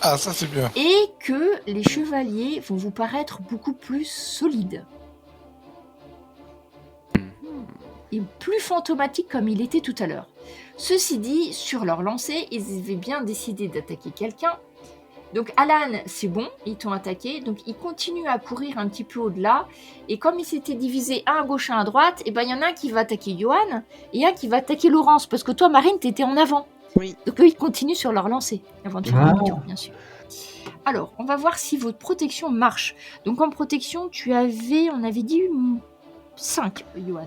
Ah, ça c'est bien. Et que les chevaliers vont vous paraître beaucoup plus solides. Et plus fantomatique comme il était tout à l'heure. Ceci dit, sur leur lancée, ils avaient bien décidé d'attaquer quelqu'un. Donc Alan, c'est bon, ils t'ont attaqué, donc ils continuent à courir un petit peu au-delà, et comme ils s'étaient divisés un à gauche, un à droite, et ben il y en a un qui va attaquer Johan, et un qui va attaquer Laurence, parce que toi, Marine, t'étais en avant. Oui. Donc eux, ils continuent sur leur lancée, avant de faire demi-tour, bien sûr. Alors, on va voir si votre protection marche. Donc en protection, on avait dit 5, Johan.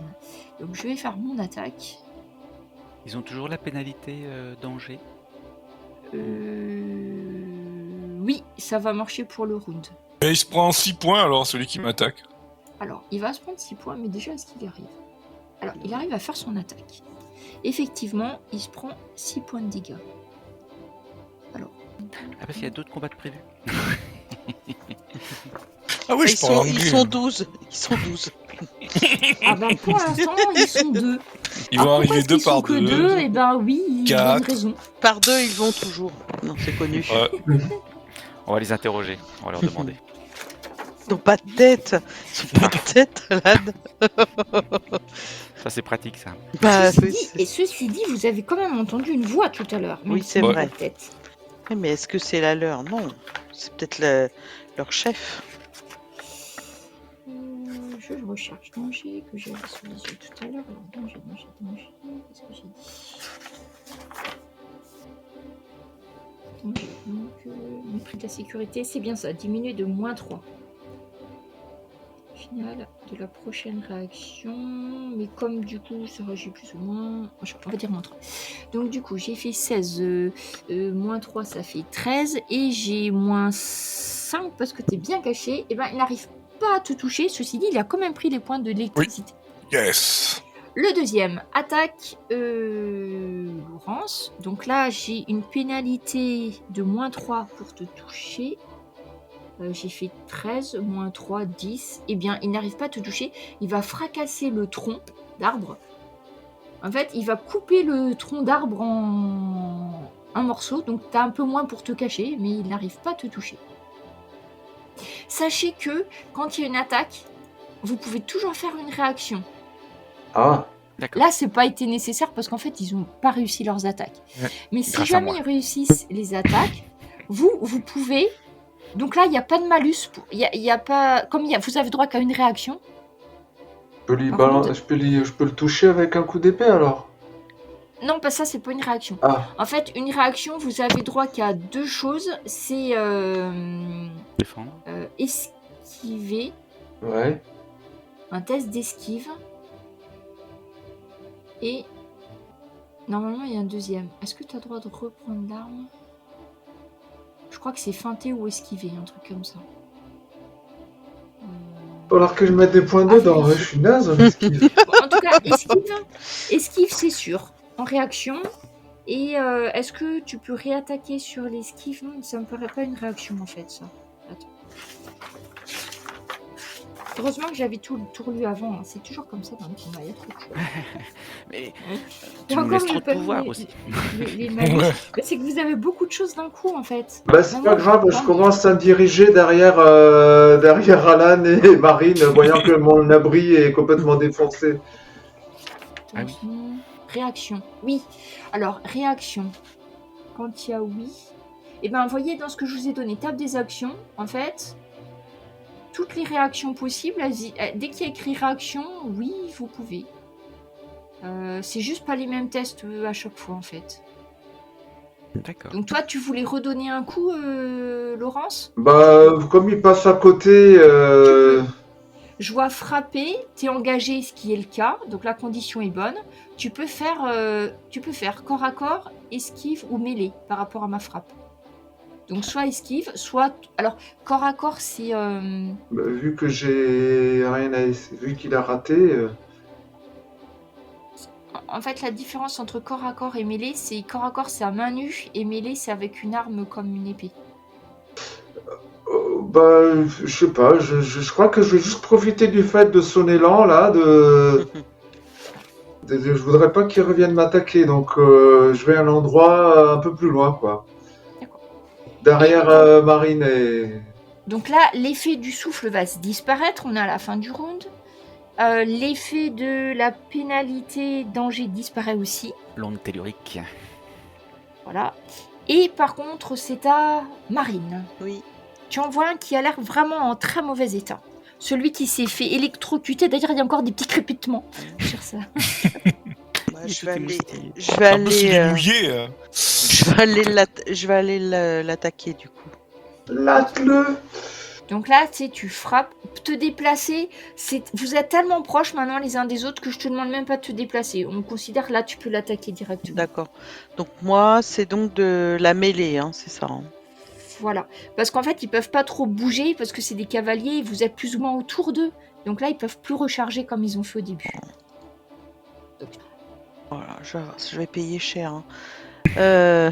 Donc je vais faire mon attaque. Ils ont toujours la pénalité danger. Oui, ça va marcher pour le round. Et il se prend 6 points alors, celui qui m'attaque. Alors, il va se prendre 6 points, mais déjà, est-ce qu'il arrive? Alors, il arrive à faire son attaque. Effectivement, il se prend 6 points de dégâts. Alors. Ah, parce qu'il y a d'autres combats de prévus. Ah oui, ils sont 12. Ils sont 12. Ah ben, pour l'instant, ils sont 2. Ils vont arriver 2 par 2. Que 2, et ben oui, il a une raison. Par 2, ils vont toujours. Non, c'est connu. Ouais. On va les interroger, on va leur demander. Ils n'ont pas de tête. Ils n'ont pas de tête, Alan. Ça, c'est pratique, ça. Bah, ceci dit, vous avez quand même entendu une voix tout à l'heure. Oui, c'est vrai. Tête. Oui, mais est-ce que c'est la leur? Non. C'est peut-être leur chef. Je recherche danger que j'avais sous les yeux tout à l'heure. Alors, danger. Qu'est-ce que j'ai dit? Danger. Donc, mépris de la sécurité, c'est bien ça. Diminuer de -3. Final de la prochaine réaction. Mais comme du coup, ça réagit plus ou moins. On va dire -3. Donc, du coup, j'ai fait 16. -3, ça fait 13. Et j'ai -5 parce que t'es bien caché. Et ben, il n'arrive pas à te toucher. Ceci dit, il a quand même pris les points de l'électricité. Oui. Yes. Le deuxième, attaque Laurence. Donc là, j'ai une pénalité de -3 pour te toucher. J'ai fait 13, -3, 10. Eh bien, il n'arrive pas à te toucher. Il va fracasser le tronc d'arbre. En fait, il va couper le tronc d'arbre en un morceau. Donc, tu as un peu moins pour te cacher, mais il n'arrive pas à te toucher. Sachez que quand il y a une attaque, vous pouvez toujours faire une réaction. Ah. D'accord. Là, c'est pas été nécessaire parce qu'en fait, ils n'ont pas réussi leurs attaques. Ouais. Mais si jamais ils réussissent les attaques, vous pouvez. Donc là, il n'y a pas de malus. Y a pas. Comme vous avez droit qu'à une réaction. Je peux le toucher avec un coup d'épée alors? Non, pas ça, c'est pas une réaction. Ah. En fait, une réaction, vous avez droit qu'à 2 choses. C'est défendre. Esquiver. Ouais. Un test d'esquive. Et normalement, il y a un deuxième. Est-ce que tu as le droit de reprendre l'arme? Je crois que c'est feinter ou esquiver, un truc comme ça. Alors que je mette des points dedans, je suis naze. Bon, en tout cas, esquive, c'est sûr. En réaction. Et est-ce que tu peux réattaquer sur l'esquive? Non, ça me paraît pas une réaction en fait, ça. Attends. Heureusement que j'avais tout relu avant. Hein. C'est toujours comme ça dans le combat. Il y a trop de choses. Mais tu nous laisses trop de pouvoir aussi. C'est que vous avez beaucoup de choses d'un coup en fait. Bah c'est pas grave, je commence à me diriger derrière Alan et Marine, voyant que mon abri est complètement défoncé. Ah oui. Réaction. Oui. Alors, réaction. Quand il y a oui, et ben voyez dans ce que je vous ai donné, table des actions, en fait, toutes les réactions possibles, dès qu'il y a écrit réaction, oui, vous pouvez. C'est juste pas les mêmes tests à chaque fois, en fait. D'accord. Donc toi, tu voulais redonner un coup, Laurence? Bah, comme il passe à côté... Je vois frapper, t'es engagé, ce qui est le cas, donc la condition est bonne. Tu peux faire corps à corps, esquive ou mêlée par rapport à ma frappe. Donc soit esquive, soit... Alors, corps à corps, c'est... Bah, vu que j'ai rien à... Vu qu'il a raté... En fait, la différence entre corps à corps et mêlée, c'est corps à corps, c'est à main nue, et mêlée, c'est avec une arme comme une épée. Bah, je sais pas, je crois que je vais juste profiter du fait de son élan, là, je voudrais pas qu'il revienne m'attaquer, donc je vais à un endroit un peu plus loin, quoi. D'accord. derrière Marine et... Donc là, l'effet du souffle va se disparaître. On est à la fin du round. L'effet de la pénalité danger disparaît aussi. L'onde tellurique. Voilà. Et par contre, c'est à Marine. Oui. Tu en vois un qui a l'air vraiment en très mauvais état. Celui qui s'est fait électrocuter. D'ailleurs, il y a encore des petits crépitements sur ça. Bah, Il je vais était aller, moustillé. je vais Ah bah, s'il est aller, mouillé. je vais aller l'attaquer du coup. Latte-le. Donc là, tu sais, tu frappes, te déplacer. Vous êtes tellement proches maintenant les uns des autres que je te demande même pas de te déplacer. On considère que là, tu peux l'attaquer directement. D'accord. Donc moi, c'est donc de la mêlée, hein, c'est ça. Hein. Voilà. Parce qu'en fait, ils peuvent pas trop bouger parce que c'est des cavaliers et vous êtes plus ou moins autour d'eux. Donc là, ils peuvent plus recharger comme ils ont fait au début. Voilà, je vais payer cher. Hein.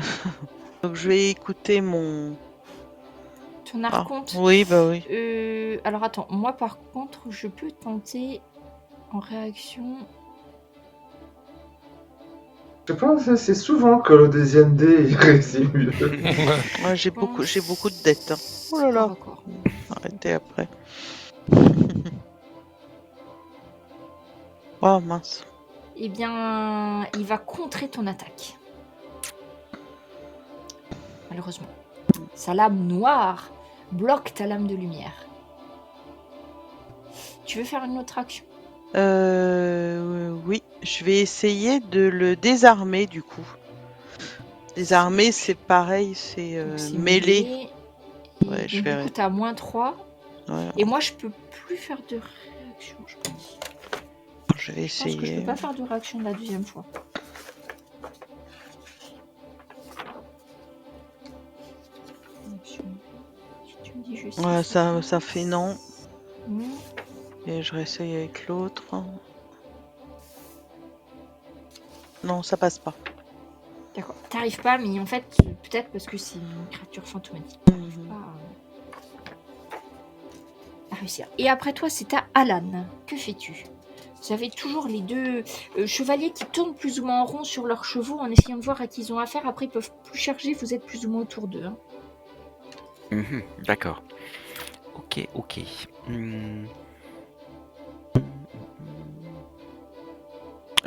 Donc je vais écouter mon... Ton archonte. Oui, bah oui. Alors attends, moi par contre, je peux tenter en réaction. Je pense que c'est souvent que le deuxième dé il réussit mieux. Ouais, j'ai beaucoup de dettes. Hein. Oh là là. D'accord. Arrêtez après. Oh mince. Eh bien, il va contrer ton attaque. Malheureusement. Sa lame noire bloque ta lame de lumière. Tu veux faire une autre action? Oui, je vais essayer de le désarmer du coup. Désarmer, c'est pareil, c'est Donc, c'est mêlé. Et Ouais, donc, je vais... du coup, t'as moins 3. Ouais, Et moi, je peux plus faire de réaction, je pense. je vais Je pense que je essayer. peux pas faire de réaction la deuxième fois. Action. Si tu me dis juste Ouais, ça fait non. Hmm. Et je réessaye avec l'autre. Non, ça passe pas. D'accord. T'arrives pas, mais en fait, peut-être parce que c'est une créature fantomatique. Mhm. À réussir. Et après toi, c'est à Alan. Que fais-tu? Vous avez toujours les deux chevaliers qui tournent plus ou moins en rond sur leurs chevaux en essayant de voir à qui ils ont affaire. Après, ils peuvent plus charger, vous êtes plus ou moins autour d'eux. Hein. D'accord. Ok.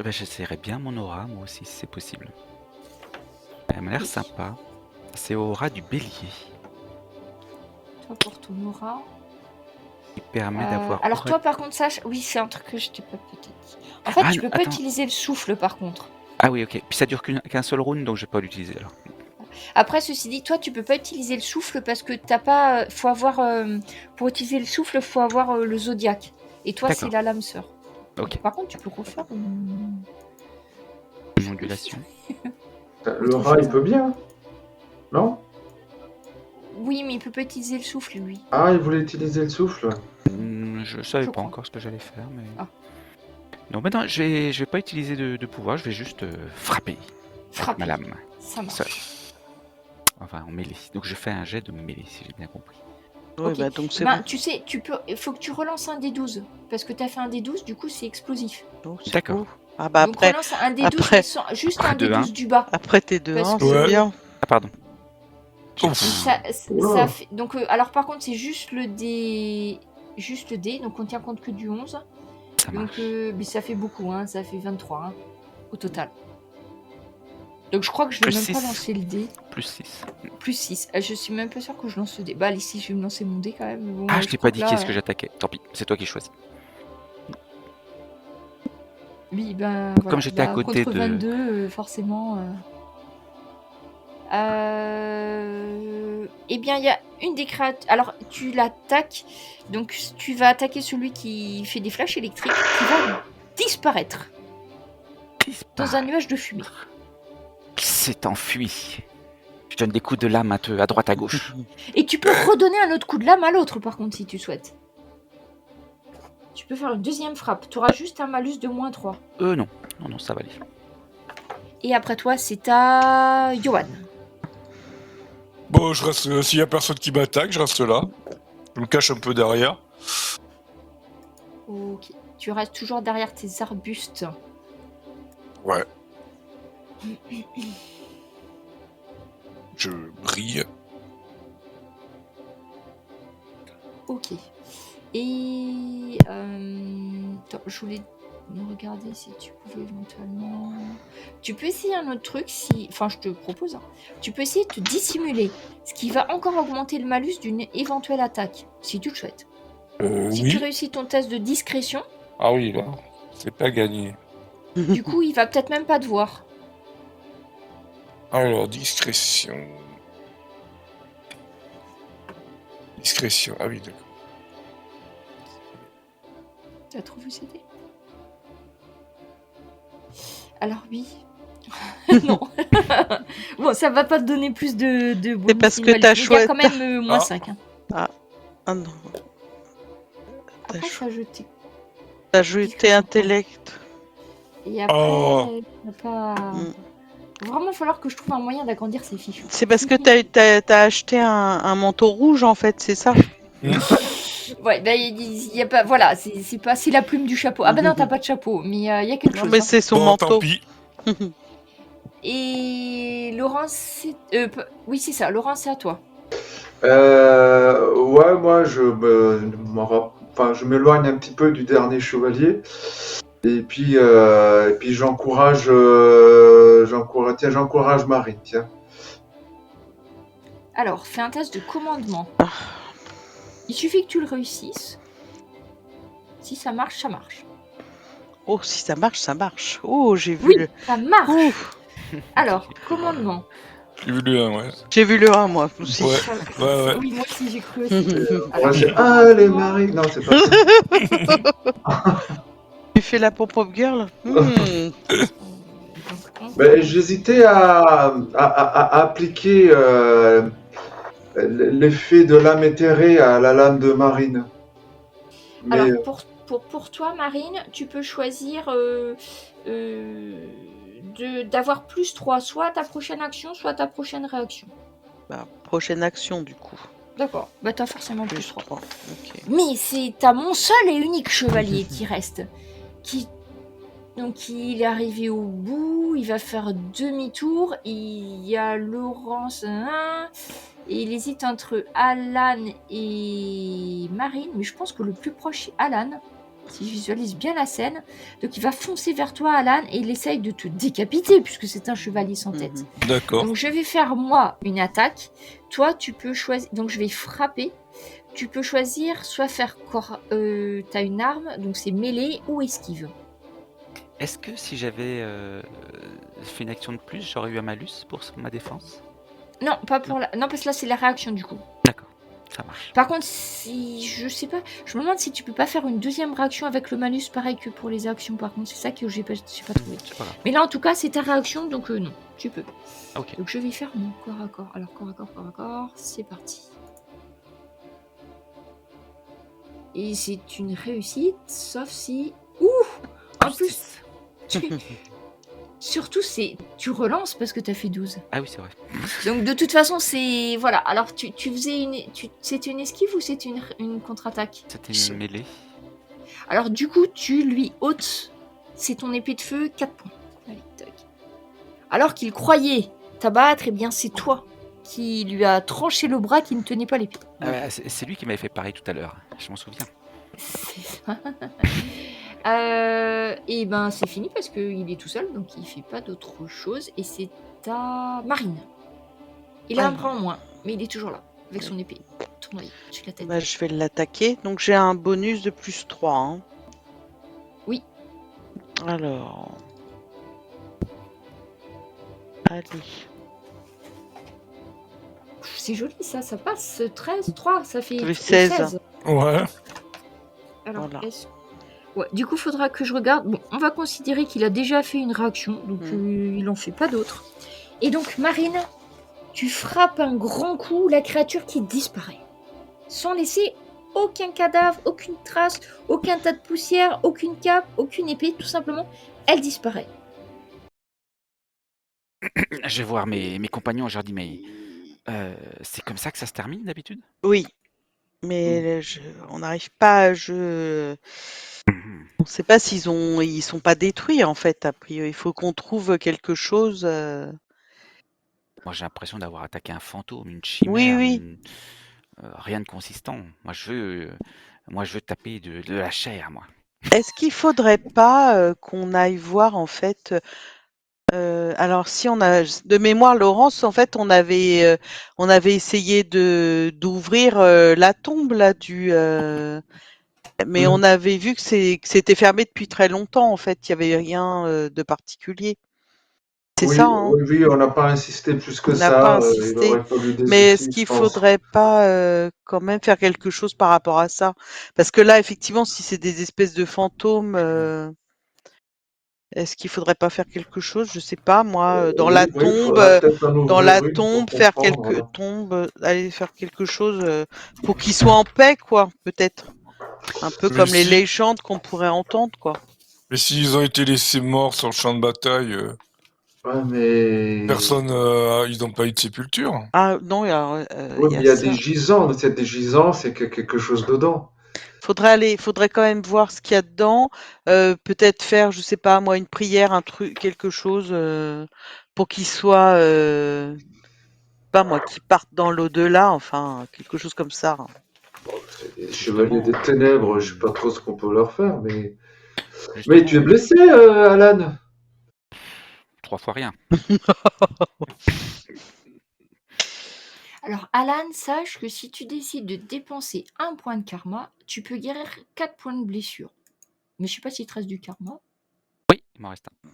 J'essaierai bien mon aura, moi aussi, si c'est possible. Elle m'a l'air Oui. sympa. C'est aura du bélier. Toi, pour ton aura. Qui permet d'avoir... Alors aura- toi, par contre, sache... Oui, c'est un truc que je t'ai pas peut-être dit. En fait, Ah, tu peux pas attends. utiliser le souffle, par contre. Ah oui, ok. Puis ça dure qu'un seul round, donc je vais pas l'utiliser alors. Après, ceci dit, toi, tu peux pas utiliser le souffle parce que t'as pas... faut avoir... pour utiliser le souffle, faut avoir le zodiaque. Et toi, D'accord. c'est la lame sœur. Ok. Par contre, tu peux refaire une... Une ondulation. Le rat il peut bien. Non? Oui, mais il peut pas utiliser le souffle, lui. Ah, il voulait utiliser le souffle. Je savais Je pas crois. encore ce que j'allais faire, mais... Ah. Non, mais non, je vais pas utiliser de pouvoir, je vais juste frapper Frappe. ma lame. Ça marche. Seul. Enfin, en mêlée. Donc je fais un jet de mêlée, si j'ai bien compris. Ouais, Ok. bah donc c'est Ben, bon. tu sais, il faut que tu relances un D12. Parce que t'as fait un D12, du coup, c'est explosif. Oh, c'est D'accord. cool. Ah bah Donc après, relance un D12, après- mais juste un De D12 un. du bas. après tes deux, Parce hein, que- c'est Ouais. bien. Ah, pardon. Ouf. Ça Oula. fait... Donc, alors par contre, c'est juste le D. Juste le D, donc on tient compte que du 11. Ça Donc, marche. mais ça fait beaucoup, hein, ça fait 23 hein, au total. Donc je crois que je vais Plus même pas 6. lancer le dé. Plus 6. Plus 6. Je suis même pas sûre que je lance le dé. Bah allez, si, je vais me lancer mon dé quand même. mais bon, Ah, je t'ai crois pas dit là, qu'est-ce que j'attaquais. Tant pis, c'est toi qui choisis. Oui, ben Comme voilà. j'étais à côté contre de- 22, forcément. Eh bien, il y a une des créatures. Alors, tu l'attaques. Donc, tu vas attaquer celui qui fait des flashs électriques qui va disparaître dans un nuage de fumée. Qui s'est enfui. Je donne des coups de lame à droite à gauche. Et tu peux redonner un autre coup de lame à l'autre, par contre, si tu souhaites. Tu peux faire une deuxième frappe. Tu auras juste un malus de moins 3. Non. Non, ça va aller. Et après toi, c'est à Johan. Bon, je reste. S'il y a personne qui m'attaque, je reste là. Je me cache un peu derrière. Ok. Tu restes toujours derrière tes arbustes. Ouais. Je brille. Ok. Et attends, je voulais regarder si tu pouvais éventuellement. Tu peux essayer un autre truc si. Enfin, je te propose. Hein. Tu peux essayer de te dissimuler, ce qui va encore augmenter le malus d'une éventuelle attaque, si tu le souhaites. Si tu Oui. réussis ton test de discrétion, Ah oui, là, c'est pas gagné. du coup, il va peut-être même pas te voir. Alors, discrétion. Discrétion, ah oui, d'accord. T'as trop vu c'était Alors oui. Non. Bon, ça va pas te donner plus de bonus parce ni que malus. t'as Mais il y a chouette. quand même moins Ah. 5. Hein. Ah non, Après, ça jeté. t'as jeté intellect. Et après, Oh. t'as pas. Mm. Vraiment falloir que je trouve un moyen d'agrandir ces fiches. C'est parce que t'as acheté un manteau rouge en fait, c'est ça? Ouais, bah, il y a pas. Voilà, c'est la plume du chapeau. Ah bah non, t'as pas de chapeau, mais il y a quelque Non chose. mais Hein. c'est son Bon, manteau. tant pis. Et Laurence, c'est. Oui, c'est ça, Laurence, c'est à toi. Ouais, moi, je m'éloigne un petit peu du dernier chevalier. Et puis j'encourage Marine, tiens. Alors, fais un test de commandement. Il suffit que tu le réussisses. Si ça marche, ça marche. Oh, si ça marche, ça marche. Oh, j'ai vu Oui, le. ça marche. Ouf, Alors, commandement. J'ai vu le 1, ouais. j'ai vu le 1 moi aussi. Ouais. Ça- Ouais. Oui, moi aussi, j'ai cru aussi. Ouais, c'est allez, Marine. Non, c'est pas ça. Tu fais la pop-up girl. Ben, j'hésitais à appliquer l'effet de lame éthérée à la lame de Marine. Mais Alors, pour toi, Marine, tu peux choisir d'avoir plus 3, soit à ta prochaine action, soit à ta prochaine réaction. Bah, prochaine action du coup. D'accord, bah t'as forcément plus 3. 3. Ok. Mais t'as mon seul et unique chevalier qui reste. Donc il est arrivé au bout, il va faire demi-tour. Il y a Laurence, et il hésite entre Alan et Marine. Mais je pense que le plus proche c'est Alan, si je visualise bien la scène. Donc il va foncer vers toi, Alan, et il essaye de te décapiter puisque c'est un chevalier sans tête. D'accord. Donc je vais faire moi une attaque. Toi tu peux choisir. Donc je vais frapper. Tu peux choisir soit faire corps. T'as une arme, donc c'est mêlée ou esquive. Est-ce que si j'avais fait une action de plus, j'aurais eu un malus pour ma défense? Non, pas pour la. Non, parce que là c'est la réaction du coup. D'accord, ça marche. Par contre, si je sais pas, je me demande si tu peux pas faire une deuxième réaction avec le malus pareil que pour les actions. Par contre, c'est ça que j'ai pas trouvé. C'est pas grave. Mais là en tout cas c'est ta réaction, donc non, tu peux. Ok. Donc je vais faire mon corps à corps. Alors corps à corps, c'est parti. Et c'est une réussite, sauf si. Ouh. En plus, surtout tu relances parce que t'as fait 12. Ah oui, c'est vrai. Donc de toute façon c'est voilà. Alors tu faisais c'est une esquive ou c'est une contre-attaque? C'était une mêlée. Alors du coup tu lui ôtes, c'est ton épée de feu, 4 points. Allez, tac. Alors qu'il croyait t'abattre, eh bien c'est toi qui lui a tranché le bras qui ne tenait pas l'épée. Ah bah, c'est lui qui m'avait fait pareil tout à l'heure. Je m'en souviens. Et ben c'est fini parce qu'il est tout seul, donc il fait pas d'autre chose. Et c'est à Marine. Il a un bras en moins, mais il est toujours là, avec son épée tournoyée sur la tête. Bah, je vais l'attaquer. Donc j'ai un bonus de plus 3. Hein. Oui. Alors. Allez. C'est joli ça passe. 13, 3, ça fait Ça fait 16. Ouais. Alors, Voilà. ouais, du coup, faudra que je regarde. Bon, on va considérer qu'il a déjà fait une réaction, donc il en fait pas d'autres. Et donc, Marine, tu frappes un grand coup, la créature qui disparaît. Sans laisser aucun cadavre, aucune trace, aucun tas de poussière, aucune cape, aucune épée, tout simplement, elle disparaît. Je vais voir mes compagnons et je leur dis, mais c'est comme ça que ça se termine d'habitude? Oui. Mais on n'arrive pas à jeu. On ne sait pas ils sont pas détruits en fait. A priori, il faut qu'on trouve quelque chose. Moi j'ai l'impression d'avoir attaqué un fantôme, une chimère. Oui, oui. rien de consistant. Moi, je veux taper de la chair, moi. Est-ce qu'il faudrait pas qu'on aille voir en fait alors si on a de mémoire Laurence, en fait on avait essayé d'ouvrir la tombe là mais on avait vu que c'était fermé depuis très longtemps en fait, il y avait rien de particulier. C'est Oui, ça, hein? oui, oui, on n'a pas insisté plus que On n'a pas ça. Il insisté. aurait fallu des Mais est-ce outils, je qu'il pense. faudrait pas quand même faire quelque chose par rapport à ça? Parce que là, effectivement, si c'est des espèces de fantômes, est-ce qu'il faudrait pas faire quelque chose? Je sais pas, moi, Oui, oui, il faudrait peut-être en dans ouvrir la une pour tombe, comprendre. aller faire quelque chose pour qu'ils soient en paix, quoi, peut-être. Un peu Mais comme les si, légendes qu'on pourrait entendre, quoi. mais s'ils ont été laissés morts sur le champ de bataille, Ouais, mais... personne, ils n'ont pas eu de sépulture. Ah non, Oui, il y mais a il y a des ça. gisants. C'est des gisants, c'est qu'il y a quelque chose dedans. Faudrait quand même voir ce qu'il y a dedans. Peut-être faire, je sais pas moi, une prière, un truc, quelque chose pour qu'ils soient, pas moi, qu'ils partent dans l'au-delà, enfin, quelque chose comme ça. C'est des chevaliers Justement, des ténèbres, je sais pas trop ce qu'on peut leur faire, mais... Mais tu es justement, blessé, Alan? 3 fois rien. Alors, Alan, sache que si tu décides de dépenser 1 point de karma, tu peux guérir 4 points de blessure. Mais je sais pas s'il te reste du karma. Oui, il m'en reste un.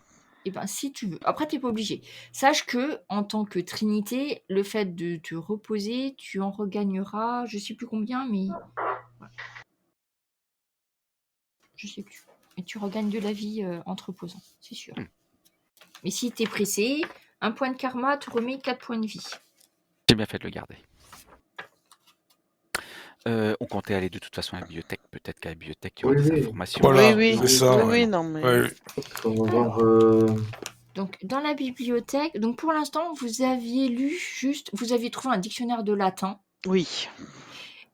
Eh ben, si tu veux. Après, t'es pas obligé. Sache que, en tant que Trinité, le fait de te reposer, tu en regagneras, je sais plus combien, mais voilà. Je sais plus. Et tu regagnes de la vie en te reposant, c'est sûr. Hmm. Mais si t'es pressé, 1 point de karma te remet 4 points de vie. J'ai bien fait de le garder. On comptait aller de toute façon à la bibliothèque. Peut-être qu'à la bibliothèque, il y aura Oui, des oui. informations. Voilà, Oui, c'est ça. oui, Ouais. non, mais. Ouais. On va voir... Donc, dans la bibliothèque, donc pour l'instant, vous aviez trouvé un dictionnaire de latin. Oui.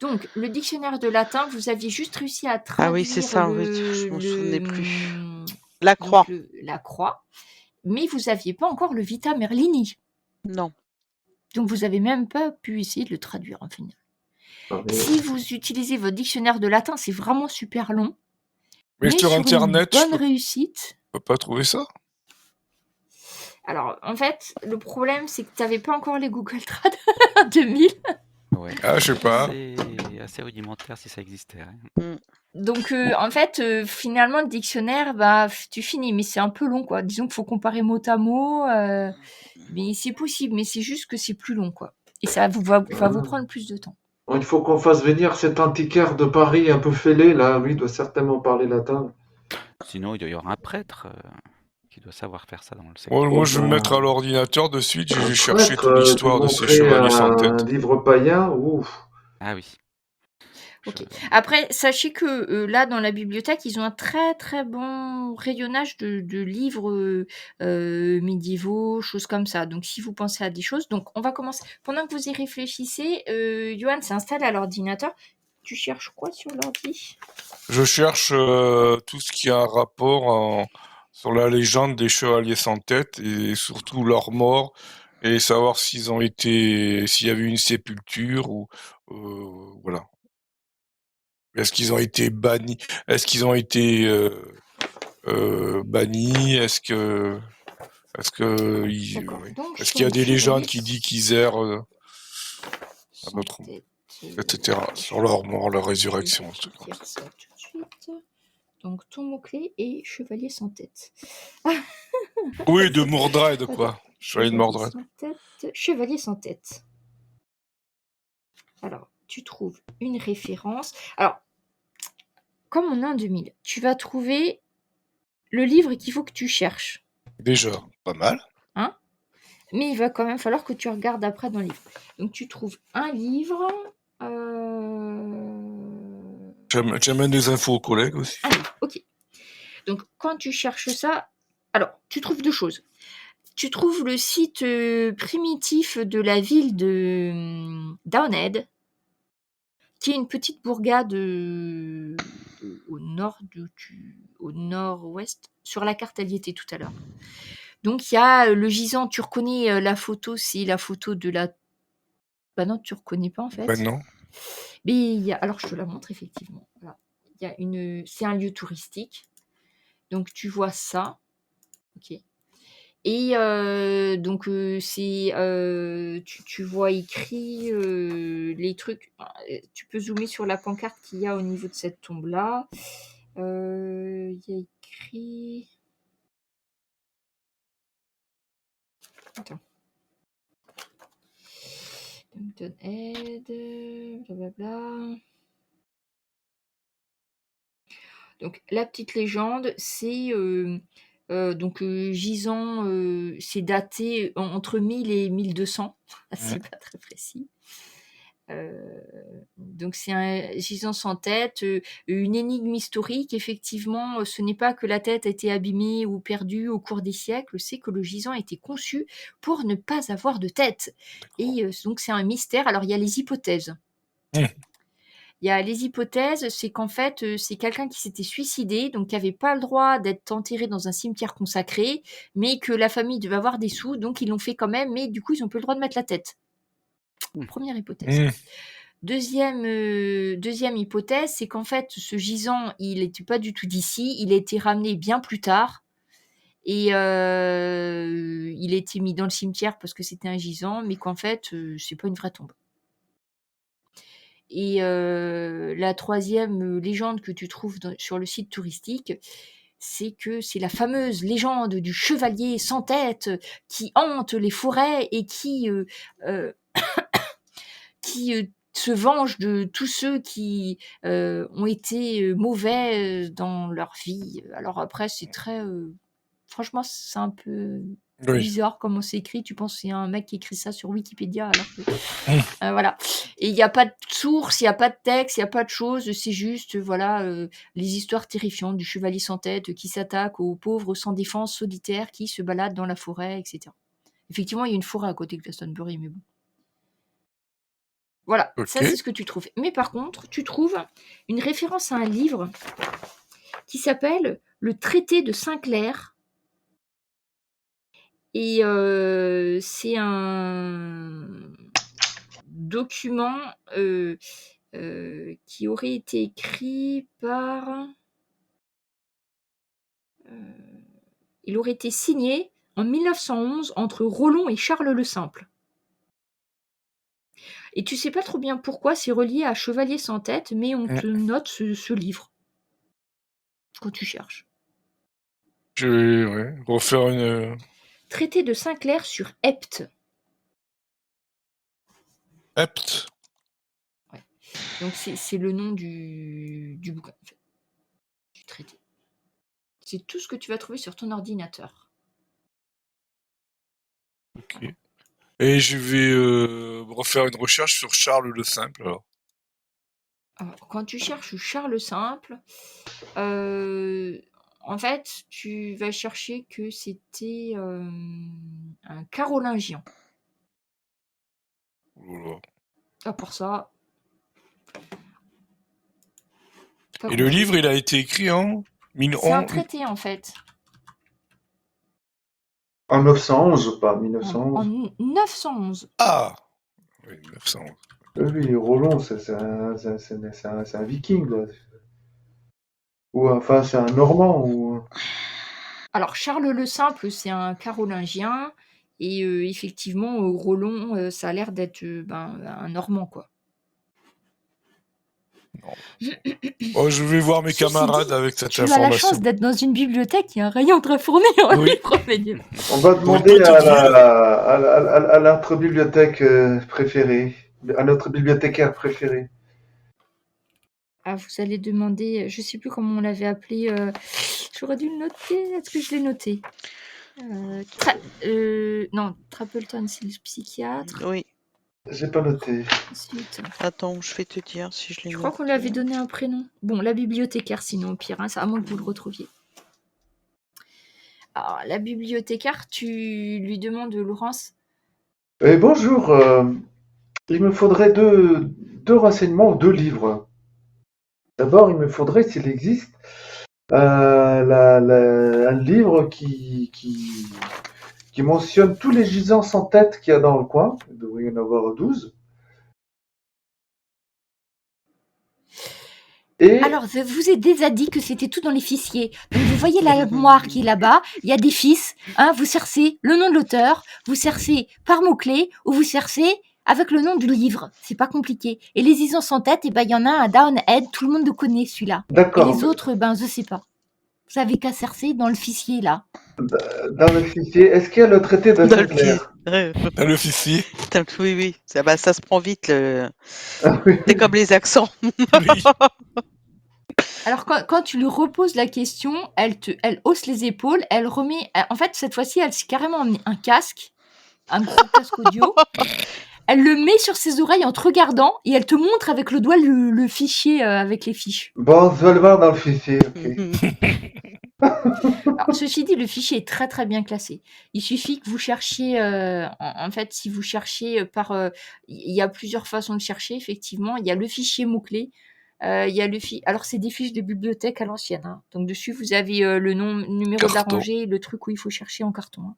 Donc, le dictionnaire de latin, vous aviez juste réussi à traduire Ah oui, c'est ça, oui, je m'en souvenais plus. La donc croix. la croix, mais vous n'aviez pas encore le Vita Merlini. Non. Donc, vous n'avez même pas pu essayer de le traduire en final. mais- Si vous utilisez votre dictionnaire de latin, c'est vraiment super long. Mais sur sur Internet, une je bonne réussite. peux pas trouver ça. Alors, en fait, le problème, c'est que tu n'avais pas encore les Google Trad 2000. Ouais. Ah, je sais pas. C'est assez rudimentaire si ça existait. Hein. Donc, en fait, finalement, le dictionnaire, bah, tu finis, mais c'est un peu long, quoi. Disons qu'il faut comparer mot à mot, mais c'est possible, mais c'est juste que c'est plus long, quoi. Et ça va vous prendre plus de temps. Bon, il faut qu'on fasse venir cet antiquaire de Paris un peu fêlé, là. Lui, il doit certainement parler latin. Sinon, il doit y avoir un prêtre qui doit savoir faire ça dans le secteur. Moi, je vais me ben, mettre à l'ordinateur de suite. Un J'ai cherché prêtre, toute lui l'histoire de ces montrer chevaliers sans un tête. livre païen, ouf. Ah oui. Ok. Après, sachez que là, dans la bibliothèque, ils ont un très très bon rayonnage de livres médiévaux, choses comme ça. Donc, si vous pensez à des choses, donc on va commencer. Pendant que vous y réfléchissez, Johan s'installe à l'ordinateur. Tu cherches quoi sur l'ordi? Je cherche tout ce qui a un rapport sur la légende des chevaliers sans tête et surtout leur mort et savoir s'il y avait une sépulture ou voilà. Est-ce qu'ils ont été bannis? Est-ce qu'ils ont été bannis? Est-ce qu'il D'accord. Donc, y a des chevalier légendes qui disent qu'ils errent sans notre- tête, etc. sur leur mort, leur résurrection. Je ce vais truc comme dire ça. ça tout de suite. Donc, ton mot-clé est chevalier sans tête. Oui, de Mordred quoi. Chevalier de Mordred. Sans tête, chevalier sans tête. Alors, tu trouves une référence. Alors, comme on est en 2000, tu vas trouver le livre qu'il faut que tu cherches. Déjà, pas mal. Hein? Mais il va quand même falloir que tu regardes après dans le livre. Donc, tu trouves un livre. J'amène des infos aux collègues aussi. Un livre, ok. Donc, quand tu cherches ça, alors, tu trouves deux choses. Tu trouves le site primitif de la ville de Downhead, qui est une petite bourgade au nord-ouest. Sur la carte, elle y était tout à l'heure. Donc, il y a le gisant. Tu reconnais la photo, c'est la photo de la... Bah non, tu reconnais pas en fait. Ben non. Mais alors, je te la montre, effectivement. Voilà. C'est un lieu touristique. Donc, tu vois ça. Ok. Et donc, tu vois écrit les trucs. Tu peux zoomer sur la pancarte qu'il y a au niveau de cette tombe-là. Il y a écrit... Attends. Donne aide, blablabla. Donc, la petite légende, c'est gisant, c'est daté entre 1000 et 1200. C'est pas très précis. Donc, c'est un gisant sans tête, une énigme historique. Effectivement, ce n'est pas que la tête a été abîmée ou perdue au cours des siècles, c'est que le gisant a été conçu pour ne pas avoir de tête. Et donc, c'est un mystère. Alors, il y a les hypothèses. Il y a les hypothèses, c'est qu'en fait, c'est quelqu'un qui s'était suicidé, donc qui n'avait pas le droit d'être enterré dans un cimetière consacré, mais que la famille devait avoir des sous, donc ils l'ont fait quand même, mais du coup, ils n'ont plus le droit de mettre la tête. Première hypothèse. Deuxième hypothèse, c'est qu'en fait, ce gisant, il n'était pas du tout d'ici, il a été ramené bien plus tard, et il a été mis dans le cimetière parce que c'était un gisant, mais qu'en fait, c'est pas une vraie tombe. Et la troisième légende que tu trouves sur le site touristique, c'est que c'est la fameuse légende du chevalier sans tête qui hante les forêts et qui se venge de tous ceux qui ont été mauvais dans leur vie. Alors après, c'est très... franchement, c'est un peu bizarre comment c'est écrit. Tu penses qu'il y a un mec qui écrit ça sur Wikipédia alors que... voilà. Et il n'y a pas de source, il n'y a pas de texte, il n'y a pas de choses. C'est juste, voilà, les histoires terrifiantes du chevalier sans tête qui s'attaque aux pauvres sans défense solitaires qui se baladent dans la forêt, etc. Effectivement, il y a une forêt à côté de Glastonbury, mais bon. Voilà, ça c'est ce que tu trouves. Mais par contre, tu trouves une référence à un livre qui s'appelle Le Traité de Saint-Clair. Et c'est un document qui aurait été écrit par... il aurait été signé en 1911 entre Rollon et Charles le Simple. Et tu sais pas trop bien pourquoi c'est relié à Chevalier sans tête, mais on te note ce livre quand tu cherches. Je vais refaire une... Traité de Saint-Clair sur Epte. Epte. Ouais. Donc c'est le nom du bouquin, en fait. Du traité. C'est tout ce que tu vas trouver sur ton ordinateur. Ok. Et je vais refaire une recherche sur Charles le Simple, alors. Alors, quand tu cherches Charles Simple, en fait, tu vas chercher que c'était un carolingien. Voilà. Ah, pour ça. Et le livre, il a été écrit en 1011. C'est un traité, en fait. En 911 ou pas 1911 En 911. Ah oui, 911. Oui, Roland, c'est un viking, là. Ou enfin, c'est un normand. Ou... Alors, Charles le Simple, c'est un carolingien. Et effectivement, Rollon, ça a l'air d'être un normand, quoi. Oh, je vais voir mes camarades avec cette information. Tu as la chance d'être dans une bibliothèque qui a un rayon très fourni en livres médiévaux. On va demander à notre bibliothèque préférée, à notre bibliothécaire préféré. Ah, vous allez demander, je sais plus comment on l'avait appelé, j'aurais dû le noter, est-ce que je l'ai noté non, Trapleton, c'est le psychiatre. Oui. J'ai pas noté. Ensuite, Attends, je vais te dire si je l'ai noté. je crois qu'on lui avait donné un prénom. Bon, la bibliothécaire, sinon, au pire, hein, à moins que vous le retrouviez. Alors, la bibliothécaire, tu lui demandes, Laurence. Bonjour, il me faudrait deux renseignements, 2 livres. D'abord, il me faudrait, s'il existe, un livre qui mentionne tous les gisants sans tête qu'il y a dans le coin. Il devrait y en avoir 12. Et Alors, je vous ai déjà dit que c'était tout dans les fichiers. Donc, vous voyez l'armoire qui est là-bas, il y a des fiches, hein, vous cherchez le nom de l'auteur, vous cherchez par mots-clés, ou vous cherchez avec le nom du livre. C'est pas compliqué. Et les isons sans tête, il y en a un Downhead, tout le monde le connaît celui-là. Et d'accord, les autres, je sais pas. Vous avez qu'à chercher dans le fichier, là. dans le fichier, est-ce qu'il y a le traité de Dans le pied. Sinclair? Ouais. Dans l'officier. Putain, oui. Ça se prend vite. Ah oui. C'est comme les accents. Oui. Alors, quand tu lui reposes la question, elle hausse les épaules, elle remet... En fait, cette fois-ci, elle s'est carrément mis un casque, un gros casque audio. Elle le met sur ses oreilles en te regardant et elle te montre avec le doigt le fichier avec les fiches. Bon, je vais le voir dans le fichier, ok. Alors, ceci dit, le fichier est très très bien classé. Il suffit que vous cherchiez, en fait, si vous cherchez il y a plusieurs façons de chercher, effectivement. Il y a le fichier mot-clé. Il y a alors, c'est des fiches de bibliothèque à l'ancienne. Hein. Donc, dessus, vous avez le nom, numéro de la Carton. rangée, le truc où il faut chercher en carton. Hein.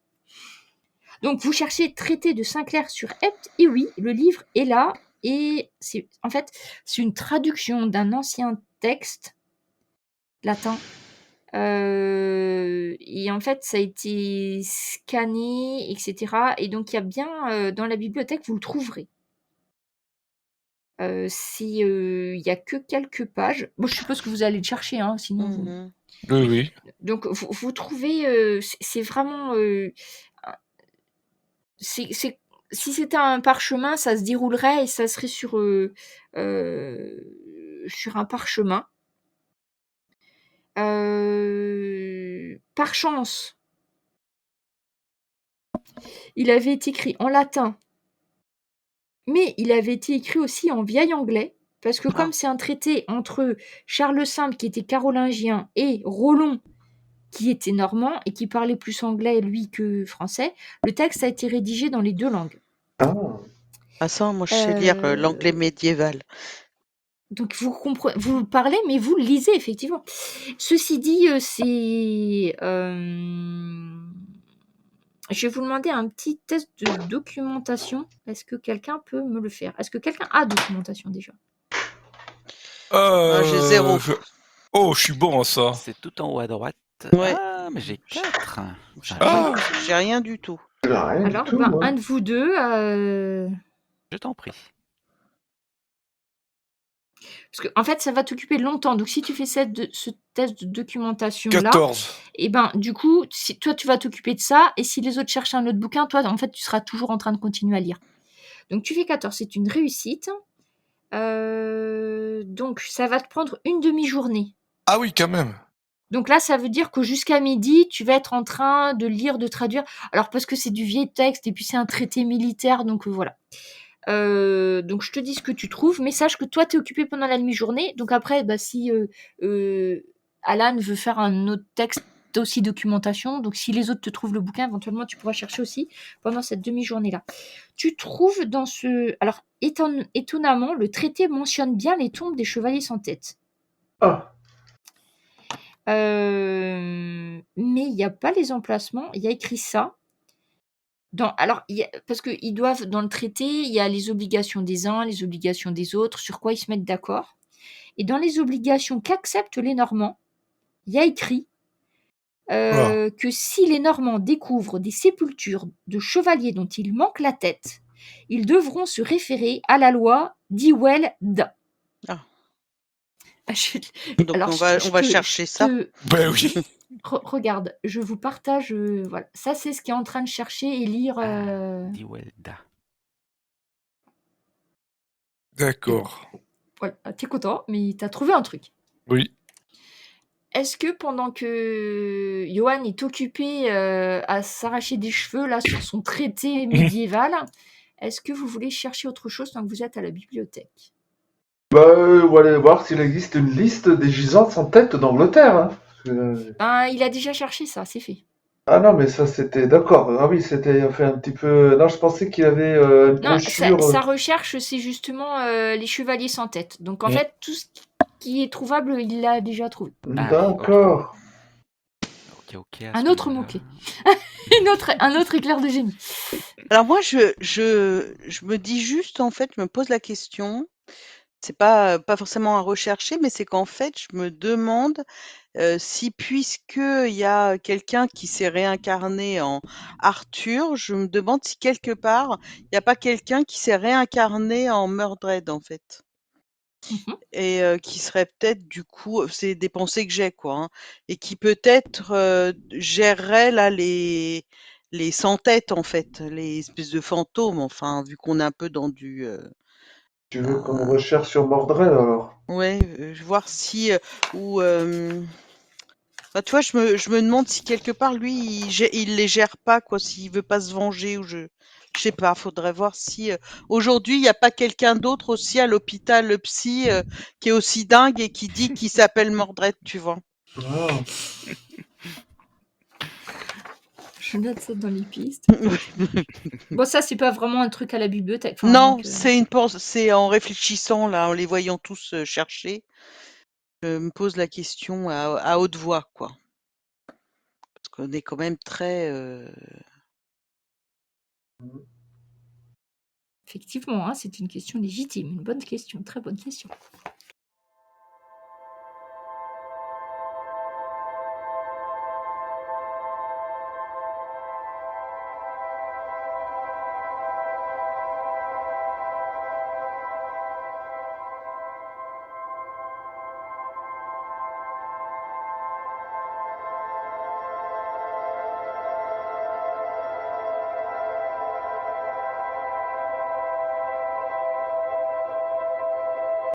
Donc, vous cherchez traité de Sinclair sur Epte, et oui, le livre est là. Et en fait, c'est une traduction d'un ancien texte latin. Et en fait, ça a été scanné, etc. Et donc, il y a bien dans la bibliothèque, vous le trouverez. Il y a que quelques pages. Bon, je suppose que vous allez le chercher, hein, sinon. Oui, oui. Donc, vous trouvez, c'est vraiment. Si c'était un parchemin, ça se déroulerait et ça serait sur un parchemin. Par chance, il avait été écrit en latin, mais il avait été écrit aussi en vieil anglais, parce que comme c'est un traité entre Charles le Simple, qui était carolingien, et Rollon, qui était normand, et qui parlait plus anglais, lui, que français, le texte a été rédigé dans les deux langues. Ah, ça, moi, je sais lire l'anglais médiéval. Donc, vous parlez, mais vous le lisez, effectivement. Ceci dit, c'est... Je vais vous demander un petit test de documentation. Est-ce que quelqu'un peut me le faire? Est-ce que quelqu'un a documentation déjà? J'ai 0. Oh, je suis bon à ça. C'est tout en haut à droite. Ouais. Ah, mais j'ai 4. J'ai rien du tout. Rien Alors, du tout, moi. un de vous deux... Je t'en prie. Parce que, en fait, ça va t'occuper longtemps. Donc, si tu fais ce test de documentation-là, 14. et ben, du coup, si toi, tu vas t'occuper de ça. Et si les autres cherchent un autre bouquin, toi, en fait, tu seras toujours en train de continuer à lire. Donc, tu fais 14. C'est une réussite. Donc, ça va te prendre une demi-journée. Ah oui, quand même. Donc là, ça veut dire que jusqu'à midi, tu vas être en train de lire, de traduire. Alors, parce que c'est du vieil texte et puis c'est un traité militaire. Donc, voilà. Donc je te dis ce que tu trouves, mais sache que toi t'es occupé pendant la demi-journée. Donc après, si Alan veut faire un autre texte, t'as aussi documentation. Donc si les autres te trouvent le bouquin, éventuellement tu pourras chercher aussi pendant cette demi-journée-là. Tu trouves dans ce... Alors étonnamment, le traité mentionne bien les tombes des chevaliers sans tête. Ah, Mais il n'y a pas les emplacements. Il y a écrit ça. Parce qu'ils doivent, dans le traité, il y a les obligations des uns, les obligations des autres, sur quoi ils se mettent d'accord. Et dans les obligations qu'acceptent les Normands, il y a écrit que si les Normands découvrent des sépultures de chevaliers dont il manque la tête, ils devront se référer à la loi d'Iweld. Donc on va chercher ça. Ben oui. Regarde, je vous partage. Voilà, ça c'est ce qui est en train de chercher et lire. Diwelda. D'accord. Voilà, t'es content, mais t'as trouvé un truc. Oui. Est-ce que pendant que Johan est occupé à s'arracher des cheveux là sur son traité médiéval, est-ce que vous voulez chercher autre chose tant que vous êtes à la bibliothèque? on va aller voir s'il existe une liste des gisants sans tête d'Angleterre. Hein. Il a déjà cherché ça, c'est fait. Ah non, mais ça c'était d'accord. Ah oui, c'était fait un petit peu. Non, je pensais qu'il y avait une Non, brochure. sa recherche, c'est justement les chevaliers sans tête. Donc en fait, tout ce qui est trouvable, il l'a déjà trouvé. D'accord. Ok, un autre mot-clé. un autre éclair de génie. Alors moi, je me dis juste, en fait, je me pose la question, c'est pas forcément à rechercher, mais c'est qu'en fait, je me demande si, puisqu'il y a quelqu'un qui s'est réincarné en Arthur, je me demande si quelque part, il n'y a pas quelqu'un qui s'est réincarné en Mordred, en fait. Mhm. Et qui serait peut-être, du coup, c'est des pensées que j'ai, quoi, hein, et qui peut-être gérerait là les sans-têtes, en fait, les espèces de fantômes, enfin, vu qu'on est un peu dans du. Tu veux qu'on recherche sur Mordred alors? Ouais, voir si. Ou. Bah, tu vois, je me demande si quelque part, lui, il les gère pas, quoi, s'il veut pas se venger, ou je sais pas, faudrait voir si aujourd'hui, il n'y a pas quelqu'un d'autre aussi à l'hôpital, le psy, qui est aussi dingue et qui dit qu'il s'appelle Mordred, tu vois. Ah, Je note ça dans les pistes. Bon, ça, c'est pas vraiment un truc à la bibliothèque. Enfin, Non, donc, c'est en réfléchissant, là, en les voyant tous chercher, je me pose la question à haute voix, quoi. Parce qu'on est quand même très. effectivement, hein, c'est une question légitime. Une bonne question, très bonne question.